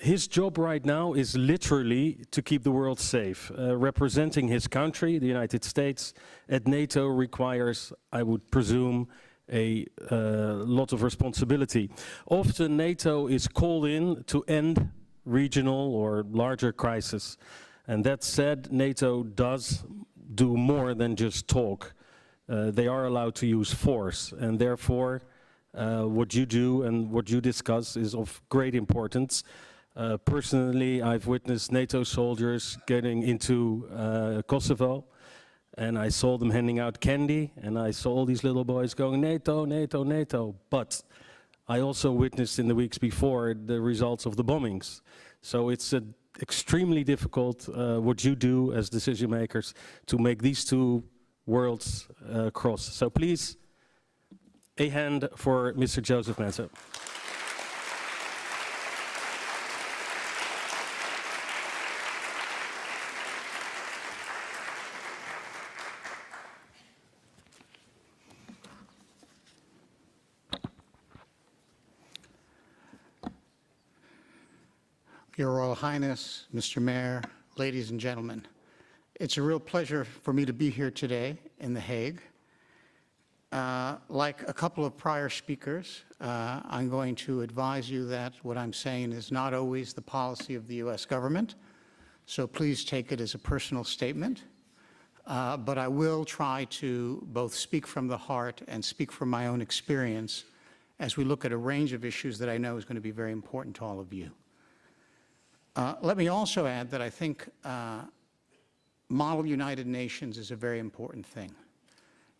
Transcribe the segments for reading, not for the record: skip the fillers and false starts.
his job right now is literally to keep the world safe. Representing his country, the United States, at NATO requires, I would presume, a lot of responsibility. Often NATO is called in to end regional or larger crises. And that said, NATO does do more than just talk. They are allowed to use force, and therefore what you do and what you discuss is of great importance. Personally, I've witnessed NATO soldiers getting into Kosovo, and I saw them handing out candy, and I saw all these little boys going, NATO, NATO, NATO. But I also witnessed in the weeks before the results of the bombings. So it's extremely difficult what you do as decision makers to make these two worlds cross. So please, a hand for Mr. Joseph Manso. Your Royal Highness, Mr. Mayor, ladies and gentlemen, it's a real pleasure for me to be here today in The Hague. Like a couple of prior speakers, I'm going to advise you that what I'm saying is not always the policy of the US government, so please take it as a personal statement. But I will try to both speak from the heart and speak from my own experience as we look at a range of issues that I know is going to be very important to all of you. Let me also add that I think Model United Nations is a very important thing.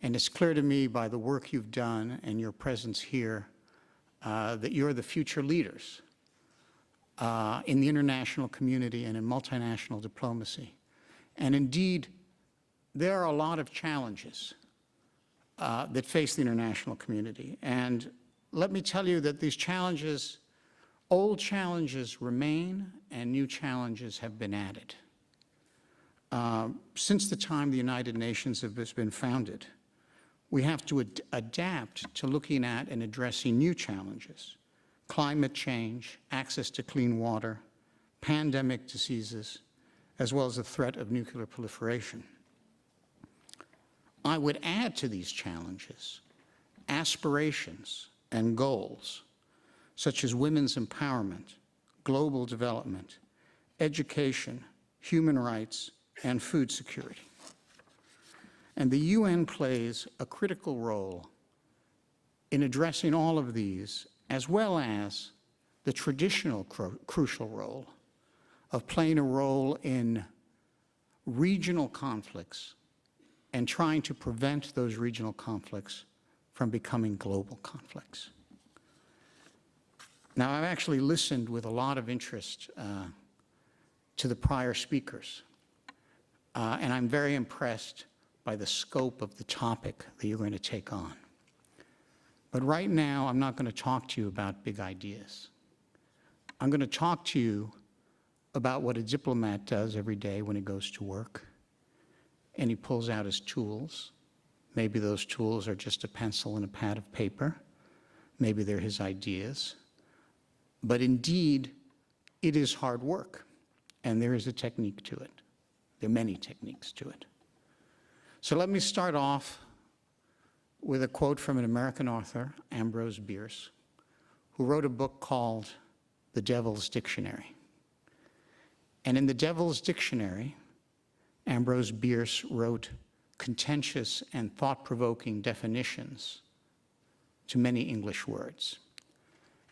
And it's clear to me by the work you've done and your presence here that you're the future leaders in the international community and in multinational diplomacy. And indeed, there are a lot of challenges that face the international community. And let me tell you that these challenges, old challenges remain and new challenges have been added. Since the time the United Nations has been founded, we have to adapt to looking at and addressing new challenges: climate change, access to clean water, pandemic diseases, as well as the threat of nuclear proliferation. I would add to these challenges aspirations and goals such as women's empowerment, global development, education, human rights, and food security. And the UN plays a critical role in addressing all of these, as well as the traditional crucial role of playing a role in regional conflicts and trying to prevent those regional conflicts from becoming global conflicts. Now, I've actually listened with a lot of interest to the prior speakers, and I'm very impressed by the scope of the topic that you're going to take on. But right now, I'm not going to talk to you about big ideas. I'm going to talk to you about what a diplomat does every day when he goes to work, and he pulls out his tools. Maybe those tools are just a pencil and a pad of paper. Maybe they're his ideas. But indeed, it is hard work, and there is a technique to it. There are many techniques to it. So let me start off with a quote from an American author, Ambrose Bierce, who wrote a book called The Devil's Dictionary. And in The Devil's Dictionary, Ambrose Bierce wrote contentious and thought-provoking definitions to many English words.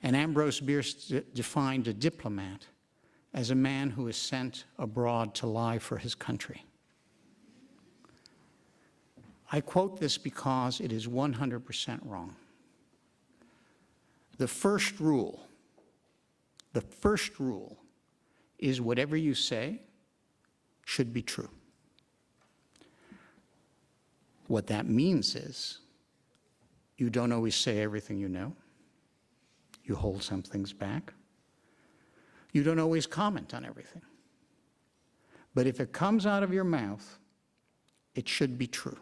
And Ambrose Bierce defined a diplomat as a man who is sent abroad to lie for his country. I quote this because it is 100% wrong. The first rule is whatever you say should be true. What that means is you don't always say everything you know. You hold some things back. You don't always comment on everything. But if it comes out of your mouth, it should be true.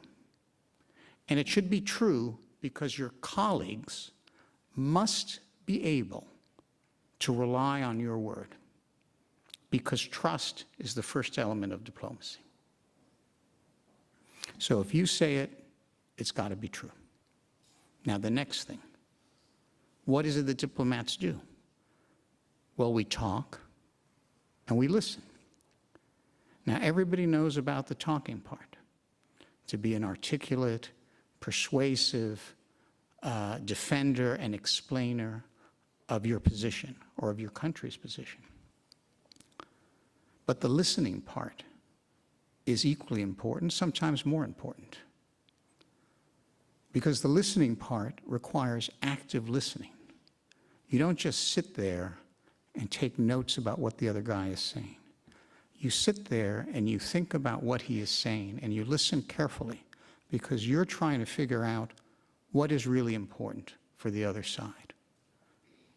And it should be true because your colleagues must be able to rely on your word. because trust is the first element of diplomacy. So if you say it, it's got to be true. Now, the next thing, what is it that diplomats do? Well, we talk and we listen. Now, everybody knows about the talking part, to be an articulate, persuasive defender and explainer of your position or of your country's position. But the listening part is equally important, sometimes more important. Because the listening part requires active listening. You don't just sit there and take notes about what the other guy is saying. You sit there and you think about what he is saying and you listen carefully because you're trying to figure out what is really important for the other side.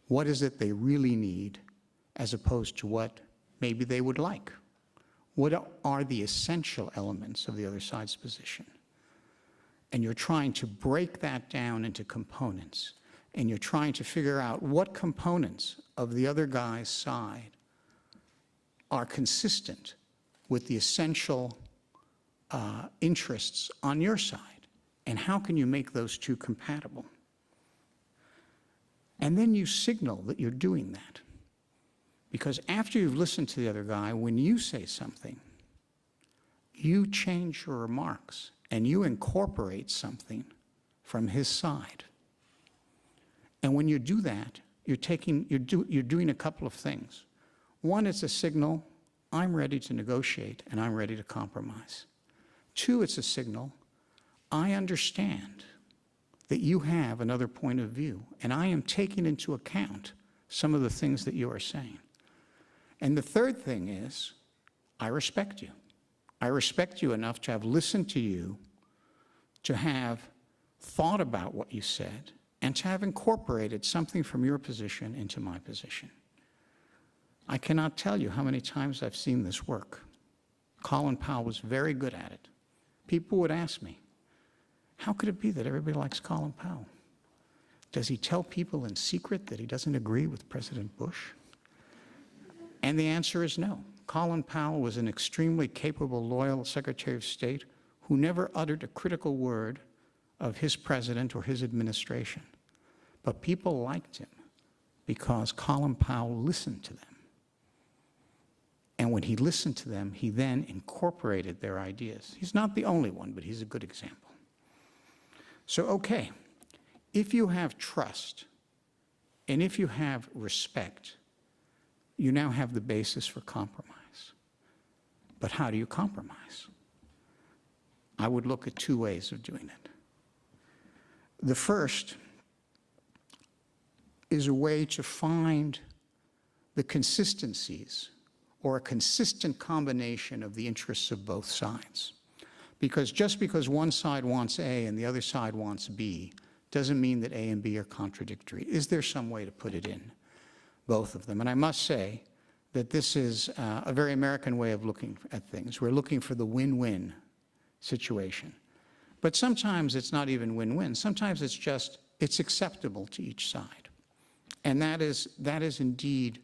What is it they really need as opposed to what maybe they would like? What are the essential elements of the other side's position? And you're trying to break that down into components. And you're trying to figure out what components of the other guy's side are consistent with the essential interests on your side. And how can you make those two compatible? And then you signal that you're doing that. Because after you've listened to the other guy, when you say something, you change your remarks and you incorporate something from his side. And when you do that, you're doing a couple of things. One, it's a signal, I'm ready to negotiate and I'm ready to compromise. Two, it's a signal, I understand that you have another point of view and I am taking into account some of the things that you are saying. And the third thing is, I respect you. I respect you enough to have listened to you, to have thought about what you said, and to have incorporated something from your position into my position. I cannot tell you how many times I've seen this work. Colin Powell was very good at it. People would ask me, how could it be that everybody likes Colin Powell? Does he tell people in secret that he doesn't agree with President Bush? And the answer is no. Colin Powell was an extremely capable, loyal Secretary of State who never uttered a critical word of his president or his administration. But people liked him because Colin Powell listened to them. And when he listened to them, he then incorporated their ideas. He's not the only one, but he's a good example. So, okay, if you have trust and if you have respect, you now have the basis for compromise. But how do you compromise? I would look at two ways of doing it. The first is a way to find the consistencies or a consistent combination of the interests of both sides. Because just because one side wants A and the other side wants B doesn't mean that A and B are contradictory. Is there some way to put it in both of them? And I must say that this is a very American way of looking at things. We're looking for the win-win situation. But sometimes it's not even win-win. Sometimes it's just, it's acceptable to each side. And that is indeed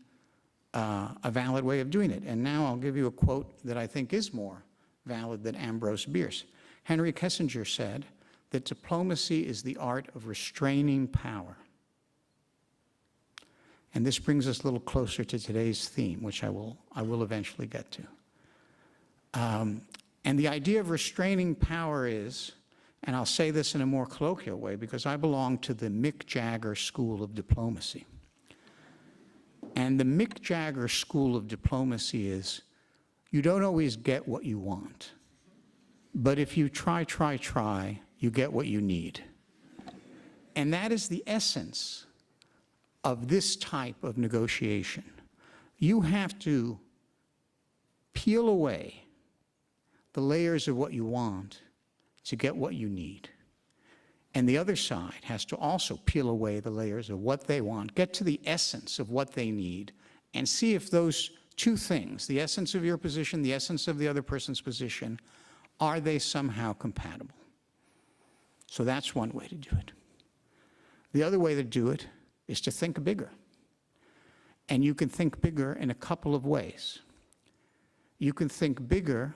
a valid way of doing it. And now I'll give you a quote that I think is more valid than Ambrose Bierce. Henry Kissinger said that diplomacy is the art of restraining power. And this brings us a little closer to today's theme, which I will eventually get to. And the idea of restraining power is, and I'll say this in a more colloquial way because I belong to the Mick Jagger School of Diplomacy. And the Mick Jagger School of Diplomacy is, you don't always get what you want. But if you try, you get what you need. And that is the essence of this type of negotiation. You have to peel away the layers of what you want to get what you need. And the other side has to also peel away the layers of what they want, get to the essence of what they need, and see if those two things, the essence of your position, the essence of the other person's position, are they somehow compatible? So that's one way to do it. The other way to do it is to think bigger. And you can think bigger in a couple of ways. you can think bigger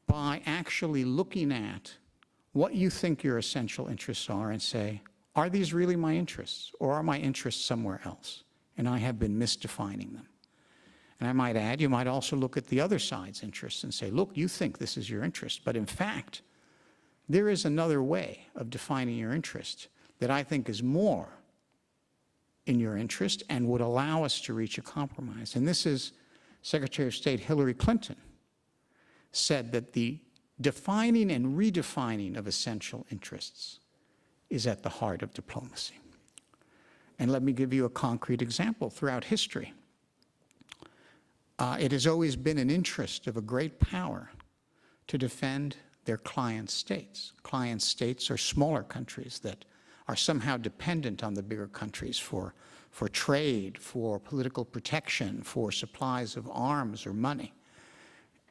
by actually looking at what you think your essential interests are and say, are these really my interests, or are my interests somewhere else? And I have been misdefining them. And I might add, you might also look at the other side's interests and say, look, you think this is your interest, but in fact, there is another way of defining your interest that I think is more in your interest and would allow us to reach a compromise. And this is Secretary of State Hillary Clinton said that the defining and redefining of essential interests is at the heart of diplomacy. And let me give you a concrete example. Throughout history, it has always been an interest of a great power to defend their client states. Client states are smaller countries that are somehow dependent on the bigger countries for trade, for political protection, for supplies of arms or money.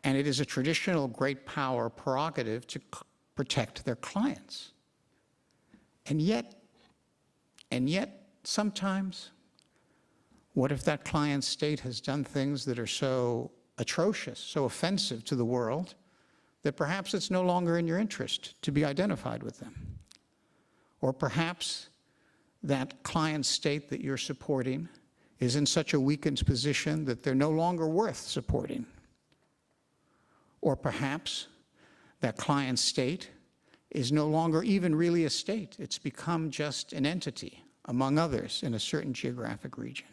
And it is a traditional great power prerogative to protect their clients. And yet, sometimes, what if that client state has done things that are so atrocious, so offensive to the world, that perhaps it's no longer in your interest to be identified with them? Or perhaps that client state that you're supporting is in such a weakened position that they're no longer worth supporting. Or perhaps that client state is no longer even really a state. It's become just an entity, among others, in a certain geographic region.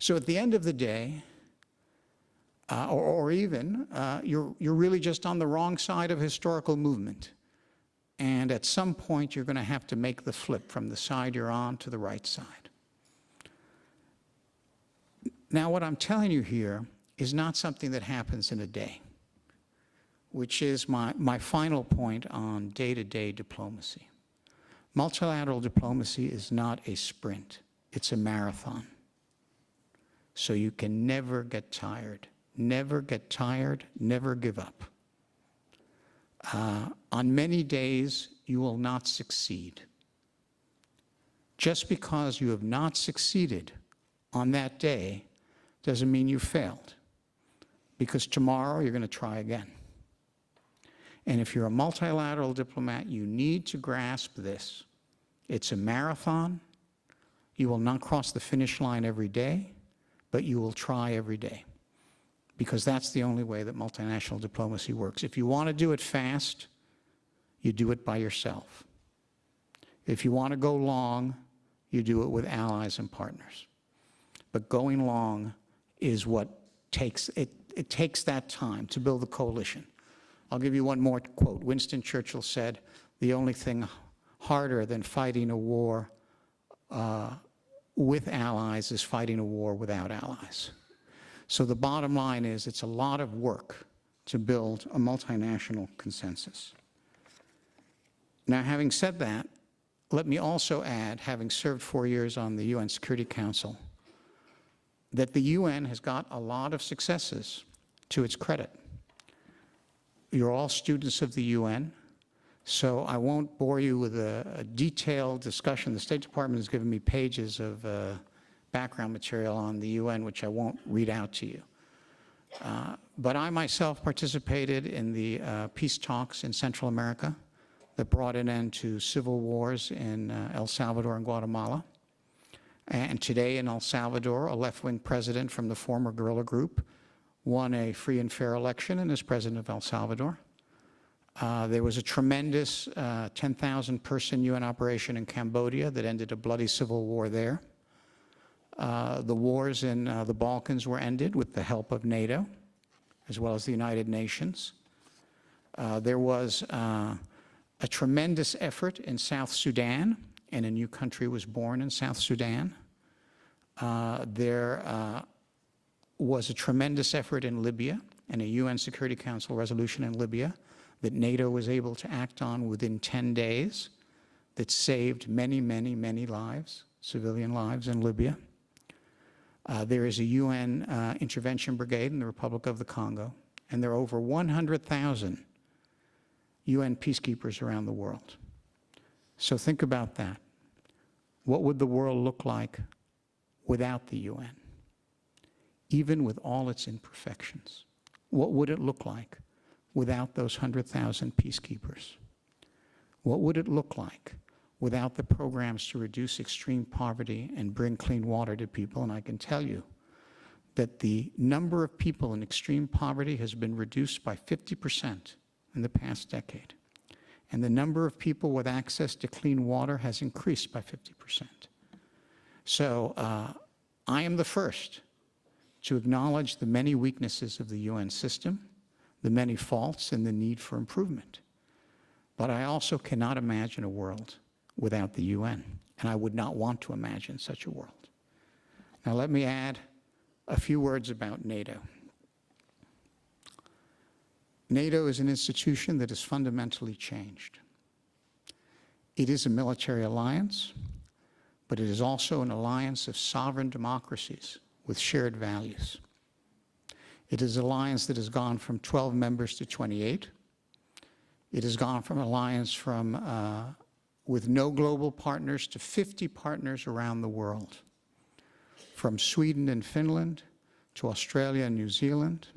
So at the end of the day, or even, you're really just on the wrong side of historical movement. And at some point, you're going to have to make the flip from the side you're on to the right side. Now, what I'm telling you here is not something that happens in a day, which is my final point on day-to-day diplomacy. Multilateral diplomacy is not a sprint, it's a marathon. So you can never get tired, never give up. On many days, you will not succeed. Just because you have not succeeded on that day doesn't mean you failed, because tomorrow you're going to try again. And if you're a multilateral diplomat, you need to grasp this. It's a marathon. You will not cross the finish line every day, but you will try every day, because that's the only way that multinational diplomacy works. If you want to do it fast, you do it by yourself. If you want to go long, you do it with allies and partners. But going long is what takes, it takes that time to build a coalition. I'll give you one more quote. Winston Churchill said, the only thing harder than fighting a war with allies is fighting a war without allies. So the bottom line is it's a lot of work to build a multinational consensus. Now, having said that, let me also add, having served 4 years on the UN Security Council, that the UN has got a lot of successes to its credit. You're all students of the UN, so I won't bore you with a detailed discussion. The State Department has given me pages of background material on the UN, which I won't read out to you. But I myself participated in the peace talks in Central America that brought an end to civil wars in El Salvador and Guatemala. And today in El Salvador, a left-wing president from the former guerrilla group won a free and fair election and is president of El Salvador. There was a tremendous 10,000-person UN operation in Cambodia that ended a bloody civil war there. The wars in the Balkans were ended with the help of NATO, as well as the United Nations. There was a tremendous effort in South Sudan, and a new country was born in South Sudan. There was a tremendous effort in Libya, and a UN Security Council resolution in Libya that NATO was able to act on within 10 days that saved many, many, many lives, civilian lives in Libya. There is a UN intervention brigade in the Republic of the Congo, and there are over 100,000 UN peacekeepers around the world. So think about that. What would the world look like without the UN, even with all its imperfections? What would it look like without those 100,000 peacekeepers? What would it look like without the programs to reduce extreme poverty and bring clean water to people? And I can tell you that the number of people in extreme poverty has been reduced by 50% in the past decade. And the number of people with access to clean water has increased by 50%. So I am the first to acknowledge the many weaknesses of the UN system, the many faults, and the need for improvement. But I also cannot imagine a world without the UN, and I would not want to imagine such a world. Now let me add a few words about NATO. NATO is an institution that has fundamentally changed. It is a military alliance, but it is also an alliance of sovereign democracies with shared values. It is an alliance that has gone from 12 members to 28. It has gone from an alliance with no global partners to 50 partners around the world, from Sweden and Finland to Australia and New Zealand.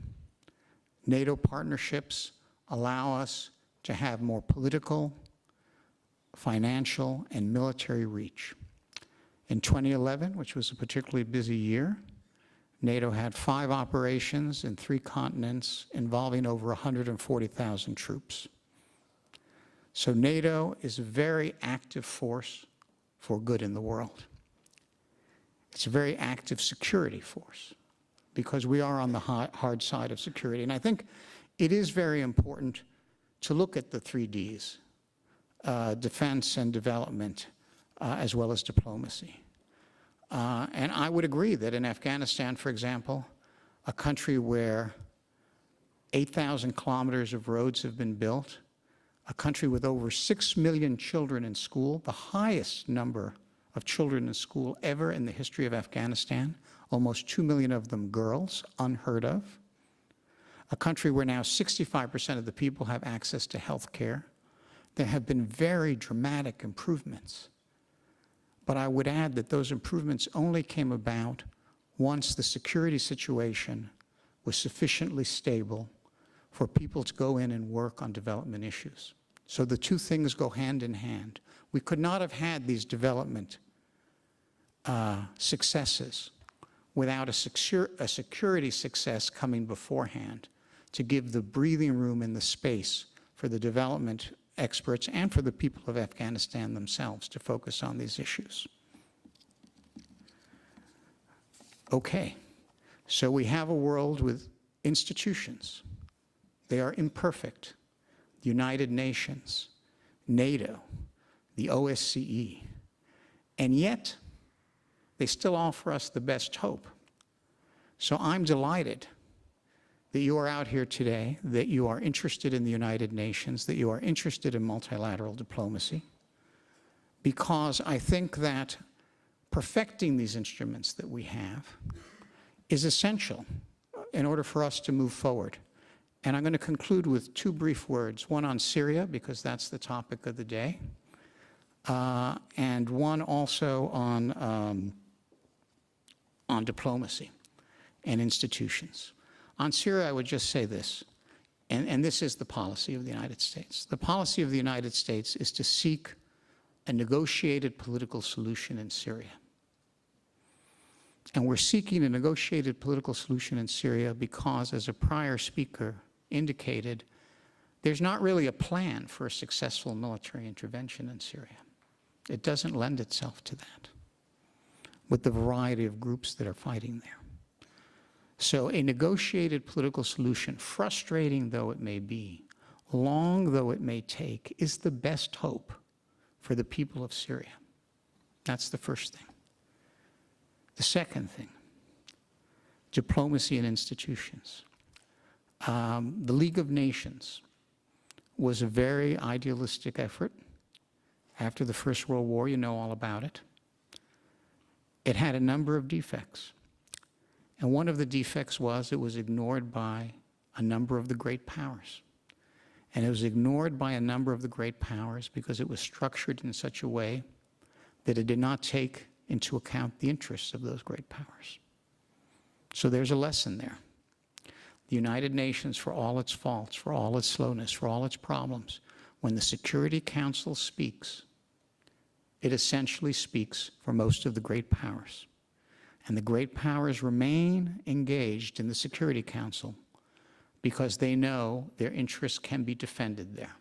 NATO partnerships allow us to have more political, financial, and military reach. In 2011, which was a particularly busy year, NATO had 5 operations in 3 continents involving over 140,000 troops. So NATO is a very active force for good in the world. It's a very active security force because we are on the hard side of security. And I think it is very important to look at the 3 Ds, defense and development, as well as diplomacy. And I would agree that in Afghanistan, for example, a country where 8,000 kilometers of roads have been built, a country with over 6 million children in school, the highest number of children in school ever in the history of Afghanistan, almost 2 million of them girls, unheard of. A country where now 65% of the people have access to health care. There have been very dramatic improvements. But I would add that those improvements only came about once the security situation was sufficiently stable for people to go in and work on development issues. So the 2 things go hand in hand. We could not have had these development successes without a security success coming beforehand to give the breathing room and the space for the development experts and for the people of Afghanistan themselves to focus on these issues. Okay, so we have a world with institutions. They are imperfect. The United Nations, NATO, the OSCE, and yet they still offer us the best hope. So I'm delighted that you are out here today, that you are interested in the United Nations, that you are interested in multilateral diplomacy, because I think that perfecting these instruments that we have is essential in order for us to move forward. And I'm going to conclude with 2 brief words, one on Syria, because that's the topic of the day, and one also on diplomacy and institutions. On Syria, I would just say this, and this is the policy of the United States. The policy of the United States is to seek a negotiated political solution in Syria. And we're seeking a negotiated political solution in Syria because, as a prior speaker indicated, there's not really a plan for a successful military intervention in Syria. It doesn't lend itself to that, with the variety of groups that are fighting there. So a negotiated political solution, frustrating though it may be, long though it may take, is the best hope for the people of Syria. That's the first thing. The second thing, diplomacy and institutions. The League of Nations was a very idealistic effort. After the First World War, you know all about it. It had a number of defects. And one of the defects was it was ignored by a number of the great powers. And it was ignored by a number of the great powers because it was structured in such a way that it did not take into account the interests of those great powers. So there's a lesson there. the United Nations, for all its faults, for all its slowness, for all its problems, when the Security Council speaks, it essentially speaks for most of the great powers. And the great powers remain engaged in the Security Council because they know their interests can be defended there.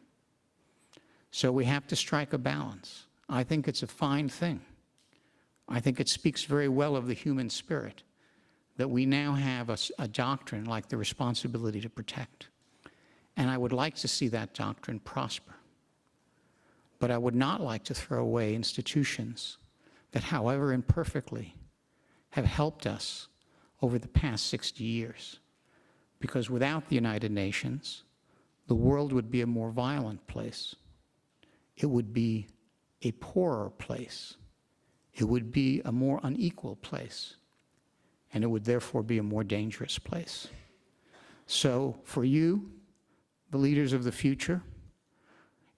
So we have to strike a balance. I think it's a fine thing. I think it speaks very well of the human spirit that we now have a doctrine like the responsibility to protect. And I would like to see that doctrine prosper. But I would not like to throw away institutions that, however imperfectly, have helped us over the past 60 years. Because without the United Nations, the world would be a more violent place. It would be a poorer place. It would be a more unequal place. And it would therefore be a more dangerous place. So for you, the leaders of the future,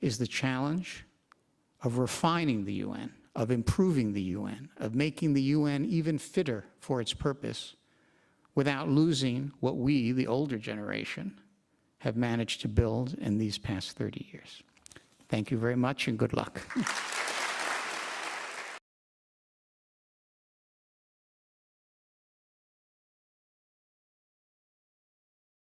is the challenge of refining the UN, of improving the UN, of making the UN even fitter for its purpose without losing what we, the older generation, have managed to build in these past 30 years. Thank you very much and good luck.